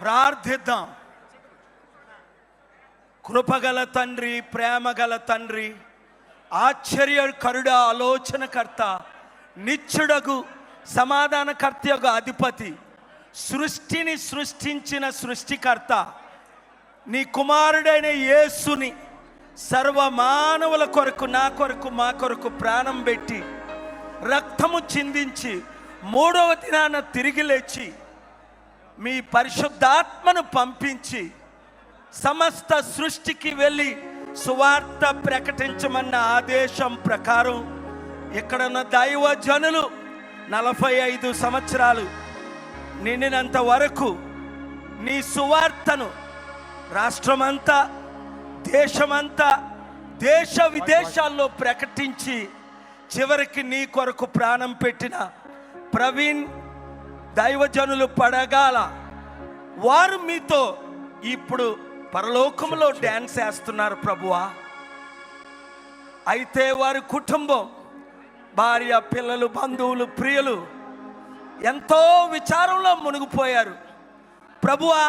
ప్రార్థిద్దాం. కృపగల తండ్రి, ప్రేమగల తండ్రి, ఆశ్చర్యకరుడ, ఆలోచనకర్త, నిత్యుడగు సమాధానకర్త యొక్క అధిపతి, సృష్టిని సృష్టించిన సృష్టికర్త, నీ కుమారుడైన యేసుని సర్వమానవుల కొరకు, నా కొరకు, మా కొరకు ప్రాణం పెట్టి రక్తము చిందించి మూడవ దినాన తిరిగి లేచి మీ పరిశుద్ధాత్మను పంపించి సమస్త సృష్టికి వెళ్ళి సువార్త ప్రకటించమన్న ఆదేశం ప్రకారం ఇక్కడున్న దైవజనులు 45 సంవత్సరాలు నిండినంత వరకు నీ సువార్తను రాష్ట్రమంతా, దేశమంతా, దేశ విదేశాల్లో ప్రకటించి చివరికి నీ కొరకు ప్రాణం పెట్టిన ప్రవీణ్ దైవజనులు పడగాల వారు మీతో ఇప్పుడు పరలోకంలో డ్యాన్స్ వేస్తున్నారు ప్రభువా. అయితే వారి కుటుంబం, భార్య, పిల్లలు, బంధువులు, ప్రియులు ఎంతో విచారంలో మునిగిపోయారు ప్రభువా.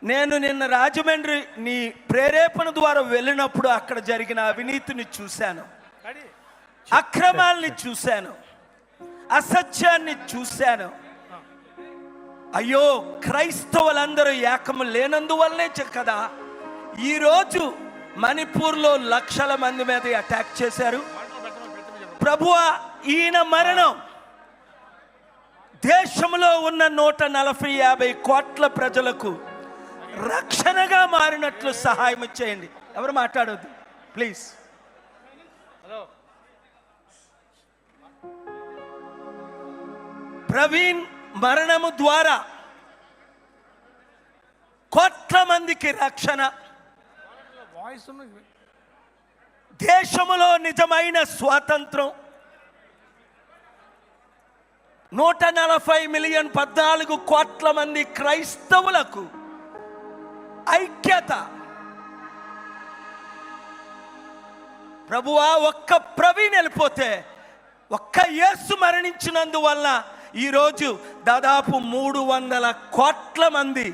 నేను నిన్న రాజమండ్రి నీ ప్రేరేపణ ద్వారా వెళ్ళినప్పుడు అక్కడ జరిగిన అవినీతిని చూశాను, అక్రమాల్ని చూశాను, అసత్యాన్ని చూశాను. అయ్యో, క్రైస్తవులందరూ ఏకము లేనందువల్లనే కదా ఈరోజు మణిపూర్లో లక్షల మంది మీద అటాక్ చేశారు ప్రభువా. ఈయన మరణం దేశంలో ఉన్న 140-50 కోట్ల ప్రజలకు రక్షణగా మారినట్లు సహాయం చేయండి. ఎవరు మాట్లాడొద్దు ప్లీజ్. ప్రవీణ్ మరణము ద్వారా కోట్ల మందికి రక్షణ, దేశములో నిజమైన స్వాతంత్రం, 140 మిలియన్ 14 కోట్ల మంది క్రైస్తవులకు ఐక్యత. ప్రభువా, ఒక్క ప్రవీణ్ వెళ్ళిపోతే, ఒక్క యేసు మరణించినందువల్ల ఈరోజు దాదాపు 300 కోట్ల మంది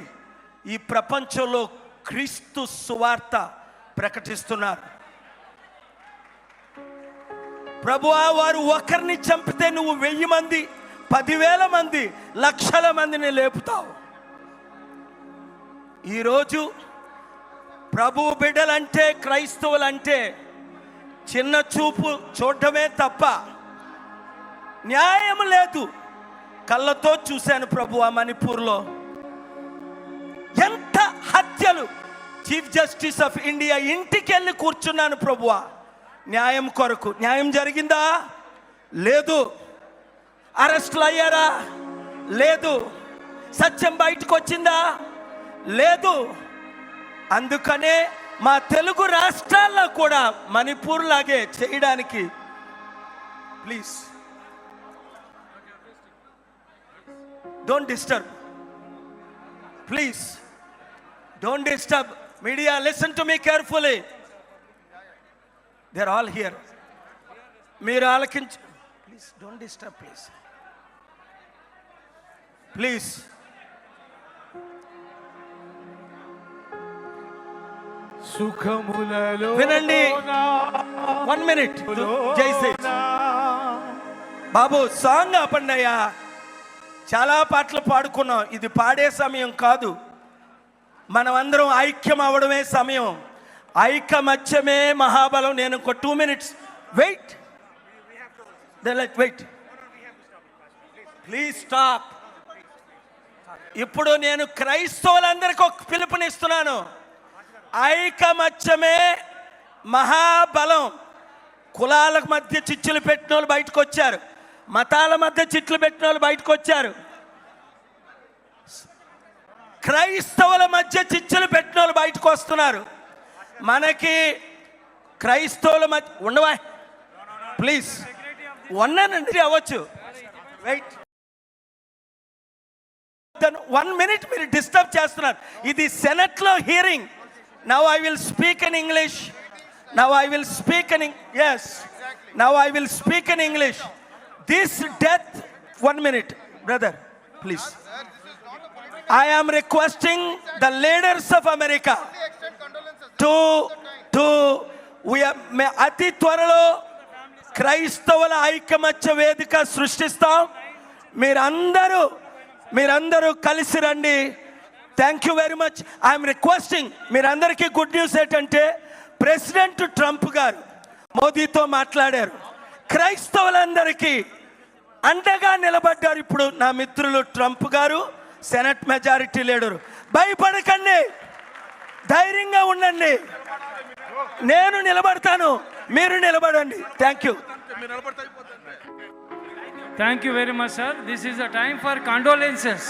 ఈ ప్రపంచంలో క్రీస్తు సువార్త ప్రకటిస్తున్నారు ప్రభువా. వారు ఒకరిని చంపితే నువ్వు 1000 మంది, 10,000 మంది, లక్షల మందిని లేపుతావు. ఈరోజు ప్రభు బిడ్డలంటే, క్రైస్తవులంటే చిన్న చూపు చూడటమే తప్ప న్యాయం లేదు. కళ్ళతో చూశాను ప్రభువా, మణిపూర్లో ఎంత హత్యలు. చీఫ్ జస్టిస్ ఆఫ్ ఇండియా ఇంటికి వెళ్ళి కూర్చున్నాను ప్రభువా న్యాయం కొరకు. న్యాయం జరిగిందా? లేదు. అరెస్టులు అయ్యారా? లేదు. సత్యం బయటకు వచ్చిందా? లేదు. అందుకనే మా తెలుగు రాష్ట్రాల్లో కూడా మణిపూర్ లాగే చేయడానికి please don't disturb, please don't disturb. Media, listen to me carefully. They're all here. Meer alakinch, please don't disturb, please. సుఖములలో వినండి, 1 minute. జై శ్రీ బాబు, సాంగ్ ఆపండియా. చాలా పాటలు పాడుకున్నాం, ఇది పాడే సమయం కాదు. మనమందరం ఐక్యం అవ్వడమే సమయం. ఐకమత్యమే మహాబలం. నేను ఒక 2 minutes wait, wait please stop. ఇప్పుడు నేను క్రైస్తవులందరికీ ఒక పిలుపునిస్తున్నాను. ఐకమత్యమే మహాబలం. కులాల మధ్య చిచ్చులు పెట్టిన వాళ్ళు బయటకు వచ్చారు, మతాల మధ్య చిట్లు పెట్టిన వాళ్ళు బయటకు వచ్చారు, క్రైస్తవుల మధ్య చిచ్చులు పెట్టిన వాళ్ళు బయటకు వస్తున్నారు. మనకి క్రైస్తవుల మధ్య ఉండవా ప్లీజ్, ఉన్నానండి అవ్వచ్చు. వెయిట్ 1 minute మీరు డిస్టర్బ్ చేస్తున్నారు. ఇది సెనెట్లో hearing. Now I will speak in English. Now I will speak in yes. Now I will speak in English. This death, 1 minute, brother, please. I am requesting the leaders of America అతి త్వరలో క్రైస్తవుల ఐకమత్య వేదిక సృష్టిస్తాం. మీరందరూ కలిసి రండి. Thank you very much. I'm requesting, మీరందరికీ good news ఏంటంటే president Trump గారు మోదీతో మాట్లాడారు, క్రైస్తవులందరికీ అండగా నిలబడ్డారు. ఇప్పుడు నా మిత్రులు ట్రంప్ గారు, సెనెట్ మెజారిటీ లీడరు. భయపడకండి, ధైర్యంగా ఉండండి. నేను నిలబడతాను, మీరు నిలబడండి. Thank you. Thank you very much, sir. This is a time for condolences.